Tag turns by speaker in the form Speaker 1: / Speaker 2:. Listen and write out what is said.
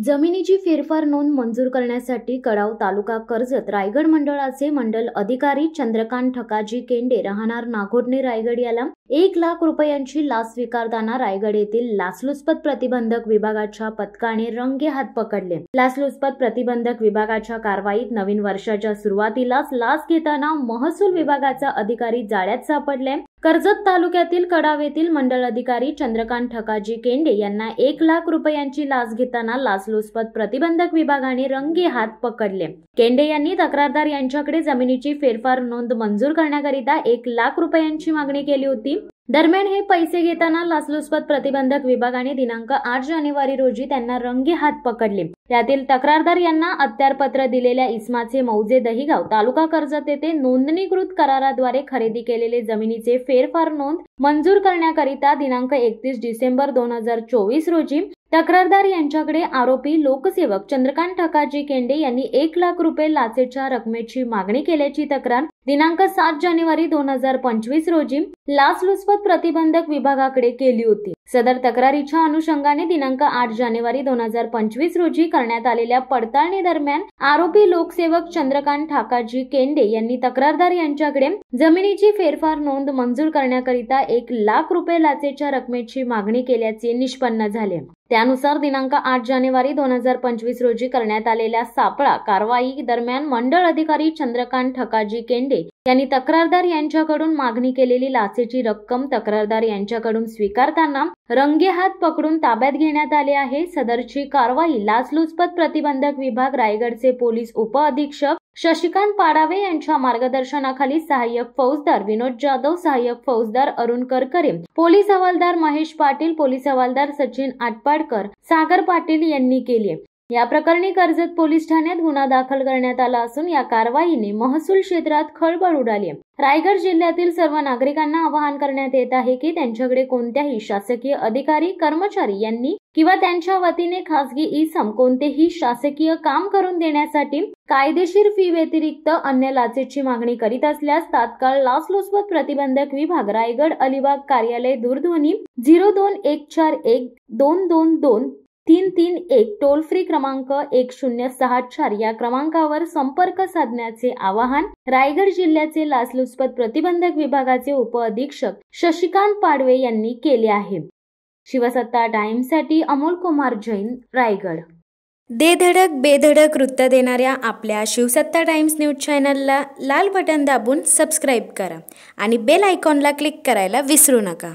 Speaker 1: जमिनीची फेरफार नोंद मंजूर करण्यासाठी कडाव तालुका कर्जत रायगड मंडळाचे मंडल अधिकारी चंद्रकांत ठकाजी केंडे राहणार नागोठणे रायगड याला 1,00,000 रुपयांची लाच स्वीकारताना रायगड येथील लाचलुचपत प्रतिबंधक विभागाच्या पथकाने रंगेहात पकडले। लाचलुचपत प्रतिबंधक विभागाच्या कारवाईत नवीन वर्षाच्या सुरुवातीलाच लाच घेताना महसूल विभागाचा अधिकारी जाळ्यात सापडले। कर्जत तालुक्यातील कडाव येथील मंडल अधिकारी चंद्रकांत ठकाजी केंडे यांना 1,00,000 रुपयांची लाच घेताना लाचलुचपत प्रतिबंधक विभागाने रंगेहात पकडले। केंडे यांनी तक्रारदार यांच्याकडे जमिनीची फेरफार नोंद मंजूर करण्याकरिता 1,00,000 रुपयांची मागणी केली होती। दरम्यान हे पैसे घेताना लाचलुचपत प्रतिबंधक विभागाने दिनांक 8 जानेवारी रोजी त्यांना रंगेहात पकडले। त्यातील तक्रारदार यांना अत्यारपत्र दिलेल्या इस्माचे मौजे दहिगाव तालुका कर्जत येथे नोंदणीकृत कराराद्वारे खरेदी केलेले जमिनीचे फेरफार नोंद मंजूर करण्याकरिता दिनांक 31 डिसेंबर 2024 रोजी तक्रारदार यांच्याकडे आरोपी लोकसेवक चंद्रकांत ठकाजी केंडे यांनी 1,00,000 रुपये लाचेच्या रकमेची मागणी केल्याची तक्रार दिनांक 7 जानेवारी 2025 रोजी लाचलुचपत प्रतिबंधक विभागाकडे केली होती। सदर तक्रारीच्या अनुषंगाने दिनांक 8 जानेवारी 2025 रोजी करण्यात आलेल्या पडताळणी दरम्यान आरोपी लोकसेवक चंद्रकांत ठकाजी केंडे यांनी तक्रारदार यांच्याकडे जमिनीची फेरफार नोंद मंजूर करण्याकरिता 1,00,000 रुपये लाचेच्या रकमेची मागणी केल्याचे निष्पन्न झाले। त्यानुसार दिनांक 8 जानेवारी 2025 रोजी करण्यात आलेल्या सापळा कारवाई दरम्यान मंडळ अधिकारी चंद्रकांत ठकाजी केंडे यांनी तक्रारदार यांच्याकडून मागणी केलेली लाचेची रक्कम तक्रारदार यांच्याकडून स्वीकारताना रंगेहात पकडून ताब्यात घेण्यात आले आहे। सदरची कारवाई लाचलुचपत प्रतिबंधक विभाग रायगडचे पोलीस उपअधीक्षक शशिकांत पाडावे यांच्या मार्गदर्शनाखाली सहाय्यक फौजदार विनोद जाधव, सहाय्यक फौजदार अरुण करकरे, पोलीस हवालदार महेश पाटील, पोलीस हवालदार सचिन आटपाडकर, सागर पाटील यांनी केली। या प्रकरणी कर्जत पोलीस ठाण्यात गुन्हा दाखल करण्यात आला असून या कारवाईने महसूल क्षेत्रात खळबळ उडाली। रायगड जिल्ह्यातील सर्व नागरिकांना आवाहन करण्यात येत आहे की त्यांच्याकडे कोणत्याही शासकीय अधिकारी, कर्मचारी यांनी किंवा त्यांच्या वतीने खासगी इसम कोणतेही शासकीय काम करून देण्यासाठी कायदेशीर फी व्यतिरिक्त अन्य लाचेची मागणी करीत असल्यास तात्काळ लाचलुचपत प्रतिबंधक विभाग रायगड अलिबाग कार्यालय दूरध्वनी 02141222 331 टोल फ्री क्रमांक 1064 या क्रमांकावर संपर्क साधण्याचे आवाहन रायगड जिल्ह्याचे लाचलुचपत प्रतिबंधक विभागाचे उपअधीक्षक शशिकांत पाडवे यांनी केले आहे। शिवसत्ता टाइम्ससाठी अमोल कुमार जैन, रायगड।
Speaker 2: दे धडक बेधडक वृत्त देणाऱ्या आपल्या शिवसत्ता टाइम्स न्यूज चॅनलला लाल बटन दाबून सबस्क्राईब करा आणि बेल आयकॉनला क्लिक करायला विसरू नका।